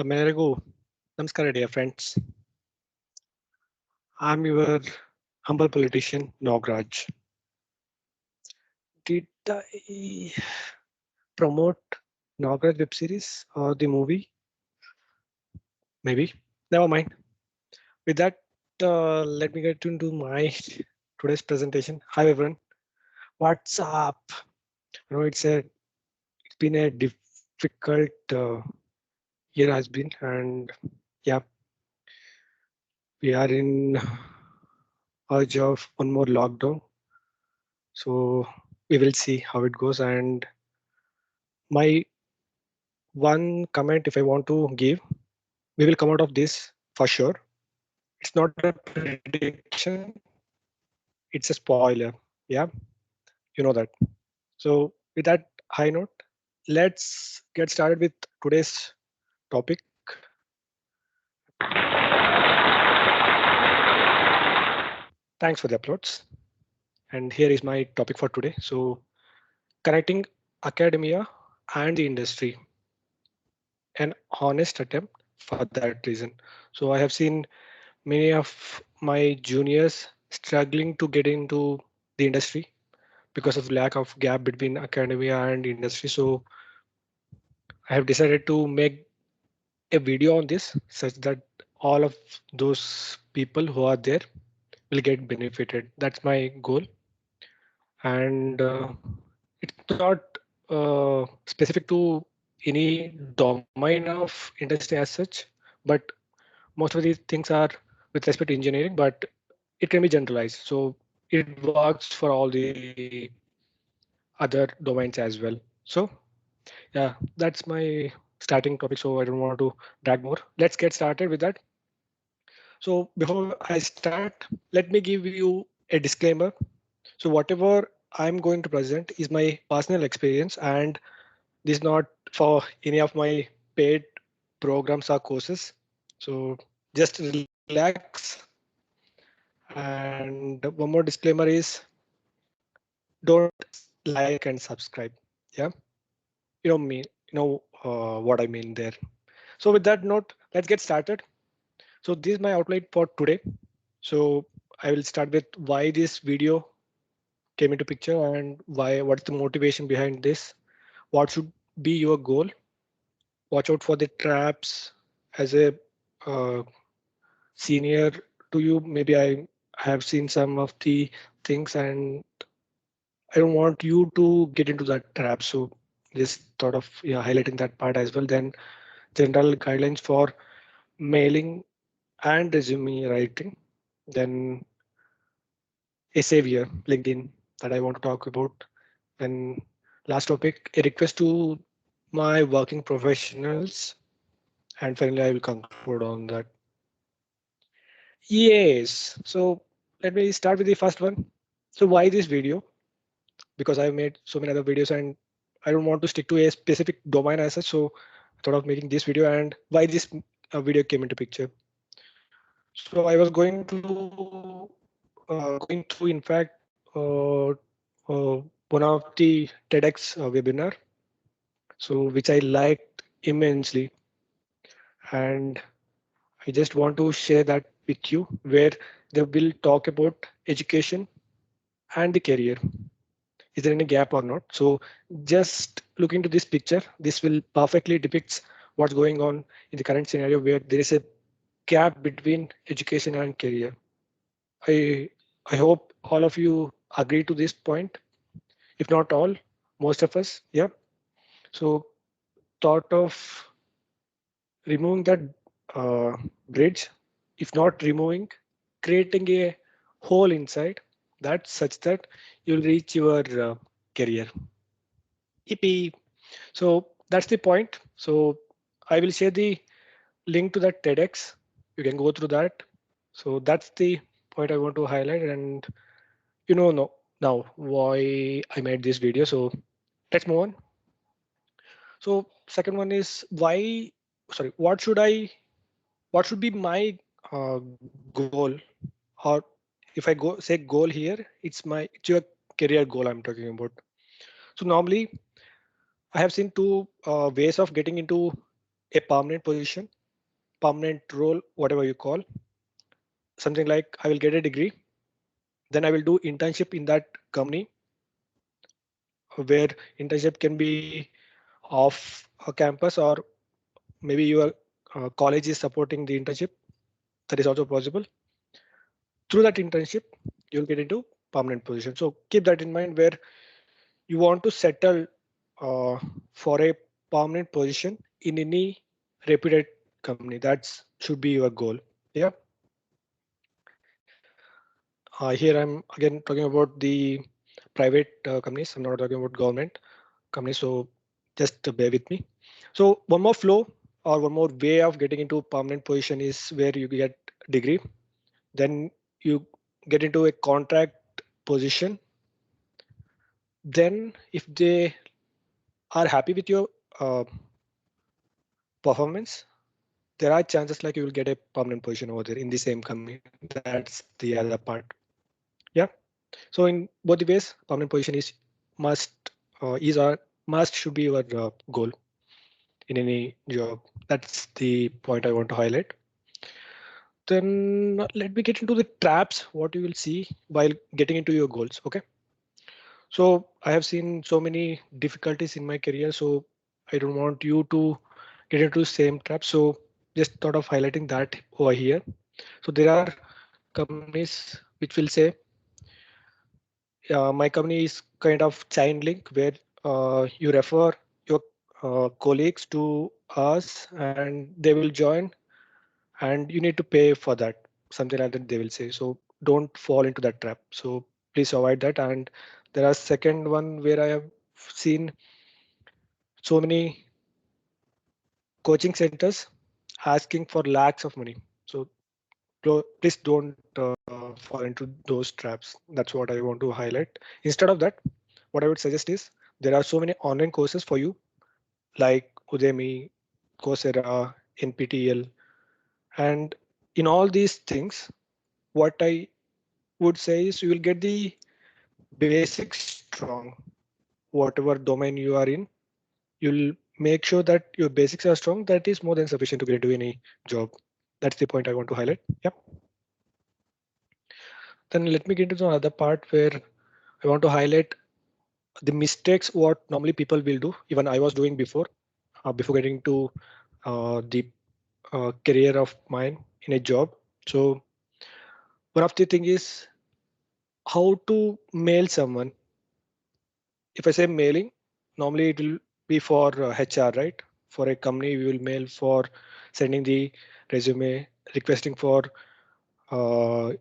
Thamelarige Namaskara, dear friends. I'm your humble politician, Nograj. Did I promote Nograj web series or the movie? Maybe. Never mind. With that, let me get into my today's presentation. Hi everyone. What's up? It's been a difficult year has been, and yeah, we are in urge of one more lockdown. So we will see how it goes. And my one comment, if I want to give, we will come out of this for sure. It's not a prediction, it's a spoiler. Yeah, you know that. So with that high note, let's get started with today's topic. Thanks for the uploads. And here is my topic for today. So connecting academia and the industry, an honest attempt for that reason. So I have seen many of my juniors struggling to get into the industry because of lack of gap between academia and industry. So I have decided to make a video on this such that all of those people who are there will get benefited. That's my goal. And it's not specific to any domain of industry as such, but most of these things are with respect to engineering, but it can be generalized. So it works for all the other domains as well. So yeah, that's my starting topic. So I don't want to drag more. Let's get started with that. So before I start, let me give you a disclaimer. So whatever I'm going to present is my personal experience, and this is not for any of my paid programs or courses. So just relax. And one more disclaimer is don't like and subscribe. Yeah, you know me, what I mean there. So with that note, let's get started. So this is my outline for today. So I will start with why this video came into picture and what's the motivation behind this. What should be your goal? Watch out for the traps. As a uh, senior to you, maybe I have seen some of the things, and I don't want you to get into that trap. So just thought of highlighting that part as well. Then general guidelines for mailing and resume writing. Then a savior LinkedIn that I want to talk about. Then last topic, a request to my working professionals. And finally, I will conclude on that. Yes. So let me start with the first one. So why this video? Because I've made so many other videos and I don't want to stick to a specific domain as such. So I thought of making this video, and why this video came into picture. So I was going through, in fact, one of the TEDx webinar, so which I liked immensely, and I just want to share that with you, where they will talk about education and the career. Is there any gap or not? So just look into this picture. This will perfectly depicts what's going on in the current scenario where there is a gap between education and career. I I hope all of you agree to this point. If not all, most of us, yeah. So thought of removing that bridge, if not removing, creating a hole inside that such that you'll reach your career. Yippee. So that's the point. So I will share the link to that TEDx. You can go through that. So that's the point I want to highlight, and no, now why I made this video. So let's move on. So second one is sorry, what should be my goal, or if I go say goal here, it's your career goal I'm talking about. So normally I have seen two ways of getting into a permanent position, permanent role, whatever you call, something like I will get a degree, then I will do internship in that company, where internship can be off a campus, or maybe your college is supporting the internship. That is also possible. Through that internship, you'll get into permanent position. So keep that in mind, where you want to settle for a permanent position in any reputed company. That should be your goal. Yeah. Here I'm again talking about the private companies. I'm not talking about government companies. So just bear with me. So one more flow or one more way of getting into permanent position is where you get degree, then you get into a contract position. Then if they are happy with your uh, performance, there are chances like you will get a permanent position over there in the same company. That's the other part. Yeah. So in both the ways, permanent position is must is or must should be your goal in any job. That's the point I want to highlight. Then let me get into the traps, what you will see while getting into your goals. Okay. So I have seen so many difficulties in my career, so I don't want you to get into the same trap. So just thought of highlighting that over here. So there are companies which will say, my company is kind of chain link where you refer your colleagues to us and they will join, and you need to pay for that, something like that they will say. So don't fall into that trap. So please avoid that. And there are second one where I have seen so many coaching centers asking for lakhs of money. So please don't fall into those traps. That's what I want to highlight. Instead of that, what I would suggest is there are so many online courses for you, like Udemy, Coursera, NPTEL, and in all these things, what I would say is you will get the basics strong. Whatever domain you are in, you'll make sure that your basics are strong. That is more than sufficient to get into any job. That's the point I want to highlight. Yep. Then let me get into the other part where I want to highlight the mistakes what normally people will do. Even I was doing before getting to the career of mine in a job. So one of the thing is how to mail someone. If I say mailing, normally it will be for HR, right? For a company, we will mail for sending the resume, requesting for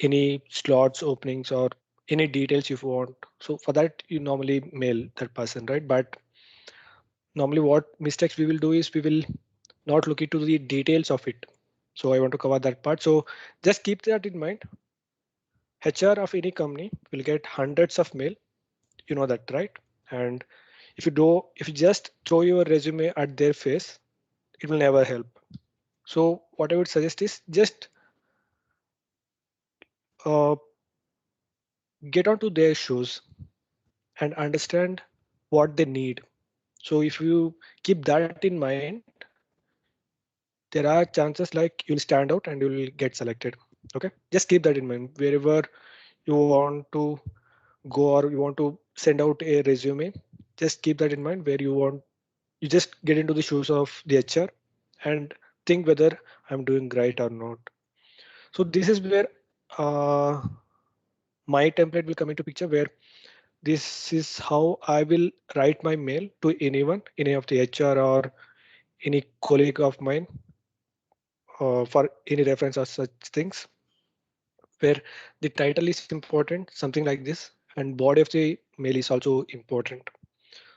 any slots openings or any details if you want. So for that, you normally mail that person, right? But normally what mistakes we will do is we will not look into the details of it. So I want to cover that part. So just keep that in mind. HR of any company will get hundreds of mail. You know that, right? And if you just throw your resume at their face, it will never help. So what I would suggest is just uh, get onto their shoes and understand what they need. So if you keep that in mind, there are chances like you'll stand out and you'll get selected. Okay, just keep that in mind wherever you want to go or you want to send out a resume. Just keep that in mind where you just get into the shoes of the HR and think whether I'm doing right or not. So this is where uh, my template will come into picture, where this is how I will write my mail to anyone, any of the HR or any colleague of mine, for any reference or such things, where the title is important, something like this, and body of the mail is also important.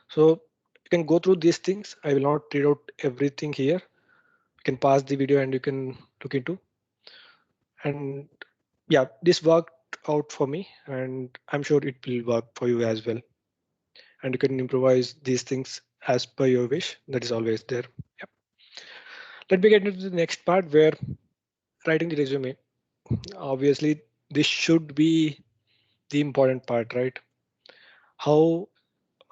So you can go through these things. I will not read out everything here. You can pause the video and you can look into. And yeah, this worked out for me, and I'm sure it will work for you as well. And you can improvise these things as per your wish. That is always there. Yep. Let me get into the next part where writing the resume. Obviously, this should be the important part, right? How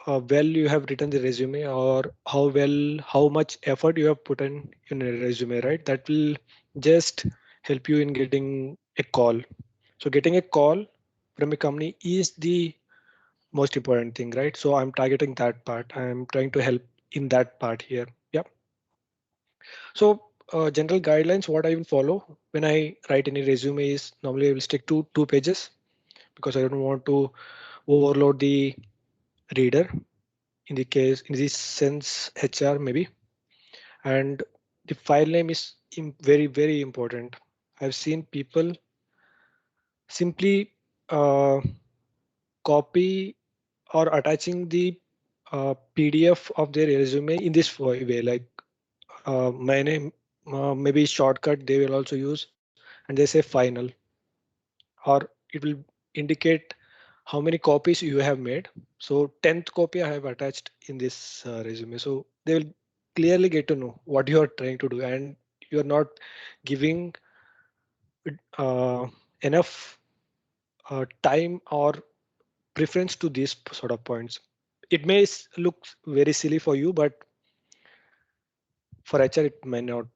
well you have written the resume, or how much effort you have put in a resume, right? That will just help you in getting a call. So getting a call from a company is the most important thing, right? So I'm targeting that part. I'm trying to help in that part here. Yeah. So general guidelines, what I will follow when I write any resume is normally I will stick to 2 pages because I don't want to overload the reader. In this sense, HR maybe. And the file name is very, very important. I've seen people simply copy or attaching the PDF of their resume in this way, like my name, maybe shortcut they will also use, and they say final, or it will indicate how many copies you have made. So 10th copy I have attached in this resume. So they will clearly get to know what you are trying to do, and you are not giving uh, enough time or preference to these sort of points. It may look very silly for you, but for HR it may not,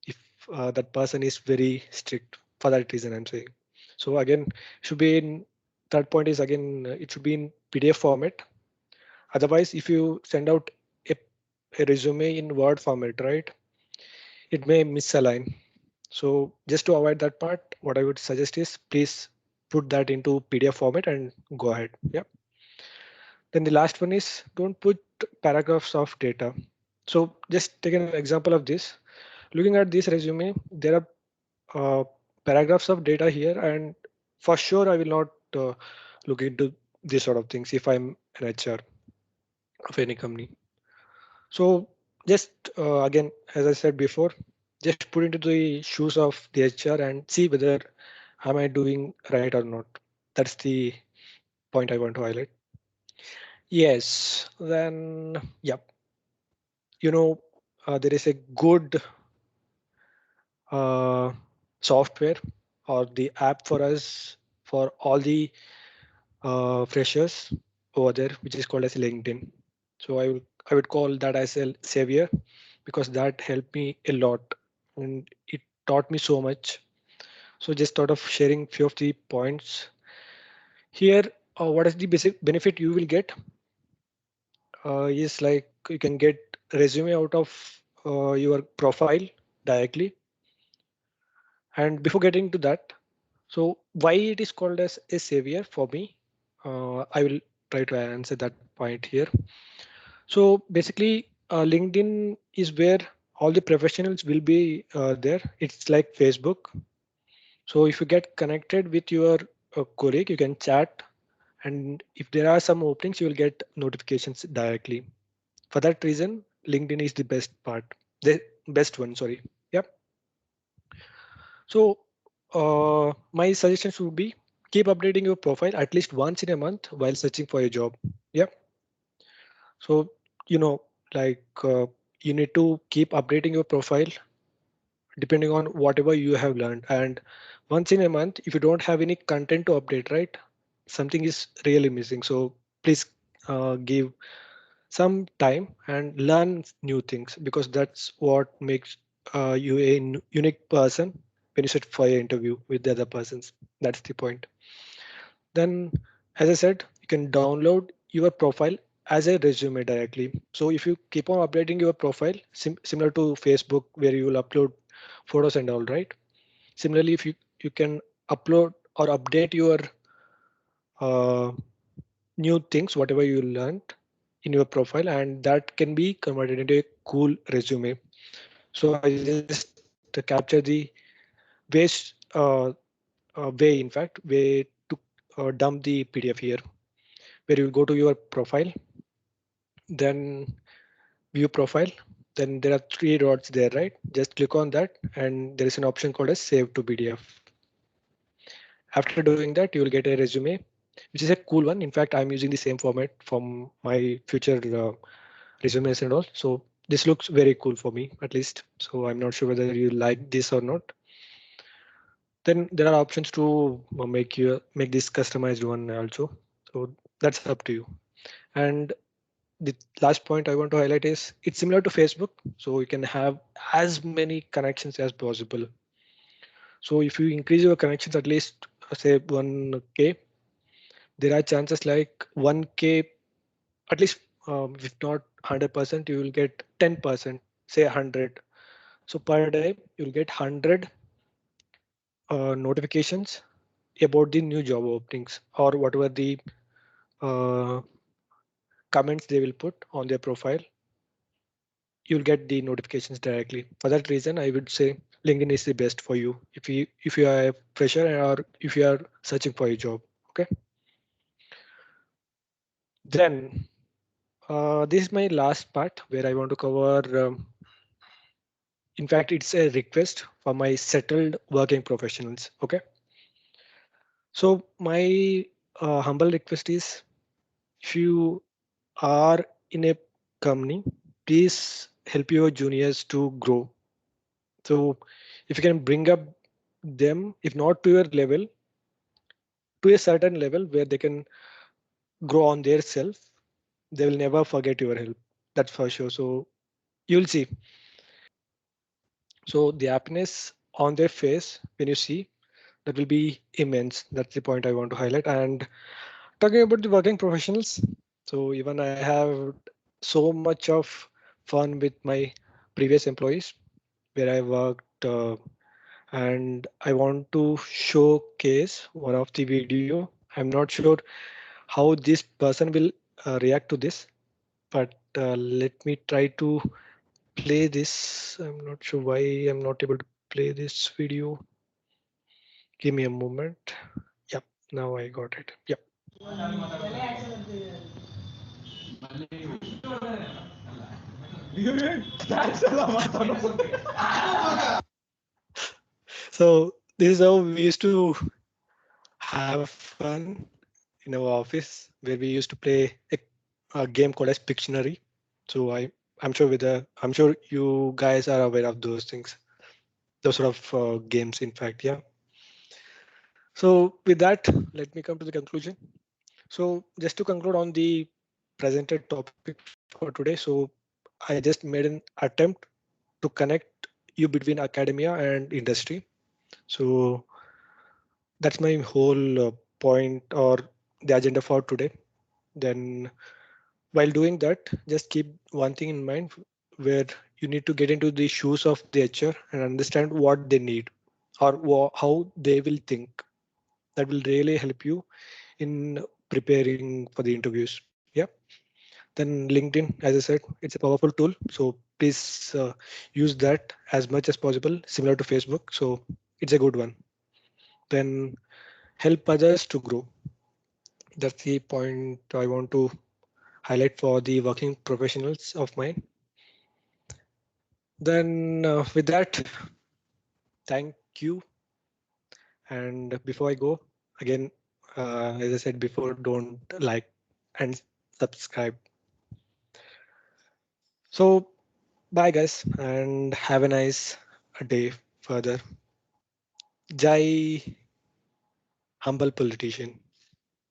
if that person is very strict. For that reason I'm saying. So again, should be in third point is again it should be in PDF format. Otherwise, if you send out a, a resume in Word format, right, it may misalign. So just to avoid that part, what I would suggest is please put that into PDF format and go ahead. Yeah. Then the last one is don't put paragraphs of data. So just take an example of this. Looking at this resume, there are paragraphs of data here, and for sure I will not look into these sort of things if I'm an HR of any company. So just again, as I said before, just put into the shoes of the HR and see whether am I doing right or not. That's the point I want to highlight. Yes, then yeah, you know, there is a good uh, software or the app for us for all the freshers over there, which is called as LinkedIn. So I would call that as a savior because that helped me a lot and it taught me so much. So just thought of sharing few of the points here. What is the basic benefit you will get? Is like you can get resume out of your profile directly. And before getting to that, so why it is called as a savior for me? I will try to answer that point here. So basically, LinkedIn is where all the professionals will be there. It's like Facebook. So if you get connected with your colleague, you can chat, and if there are some openings, you will get notifications directly. For that reason, LinkedIn is the best part, the best one. Sorry. Yep. So my suggestions would be keep updating your profile at least once in a month while searching for a job. Yep. So you know, like you need to keep updating your profile depending on whatever you have learned. And once in a month, if you don't have any content to update, right, something is really missing. So please give some time and learn new things because that's what makes you a unique person when you sit for your interview with the other persons. That's the point. Then, as I said, you can download your profile as a resume directly. So if you keep on updating your profile, similar to Facebook, where you will upload photos and all, right? Similarly, if you can upload or update your uh, new things, whatever you learned in your profile, and that can be converted into a cool resume. So I just capture the waste way, in fact, way to dump the PDF here, where you go to your profile, then view profile, then there are three dots there, right? Just click on that, and there is an option called as save to PDF. After doing that, you will get a resume, which is a cool one. In fact, I'm using the same format from my future resumes and all. So this looks very cool for me, at least. So I'm not sure whether you like this or not. Then there are options to make this customized one also. So that's up to you. And the last point I want to highlight is it's similar to Facebook, so you can have as many connections as possible. So if you increase your connections at least say 1k, there are chances like 1k at least, if not 100%, you will get 10%, say 100. So per day you'll get 100 notifications about the new job openings or whatever the uh, comments they will put on their profile. You'll get the notifications directly. For that reason, I would say LinkedIn is the best for you if you are a fresher or if you are searching for a job. Okay. Then this is my last part where I want to cover. In fact, it's a request for my settled working professionals. Okay. So my humble request is, if you are in a company, please help your juniors to grow. So if you can bring up them, if not to your level, to a certain level where they can grow on their self, they will never forget your help. That's for sure. So you'll see. So the happiness on their face when you see, that will be immense. That's the point I want to highlight. And talking about the working professionals, so even I have so much of fun with my previous employees where I worked, and I want to showcase one of the video. I'm not sure how this person will react to this, but let me try to play this. I'm not sure why I'm not able to play this video. Give me a moment. Yep, now I got it. Yep. So this is how we used to have fun in our office, where we used to play a game called as Pictionary. So I'm sure you guys are aware of those things, those sort of games. In fact, yeah. So with that, let me come to the conclusion. So just to conclude on the presented topic for today. So I just made an attempt to connect you between academia and industry. So that's my whole point or the agenda for today. Then while doing that, just keep one thing in mind, where you need to get into the shoes of the HR and understand what they need or how they will think. That will really help you in preparing for the interviews. Yeah. Then LinkedIn, as I said, it's a powerful tool. So please use that as much as possible, similar to Facebook. So it's a good one. Then help others to grow. That's the point I want to highlight for the working professionals of mine. Then with that, thank you. And before I go, again, as I said before, don't like and subscribe. So bye guys, and have a nice day further. Jai humble politician.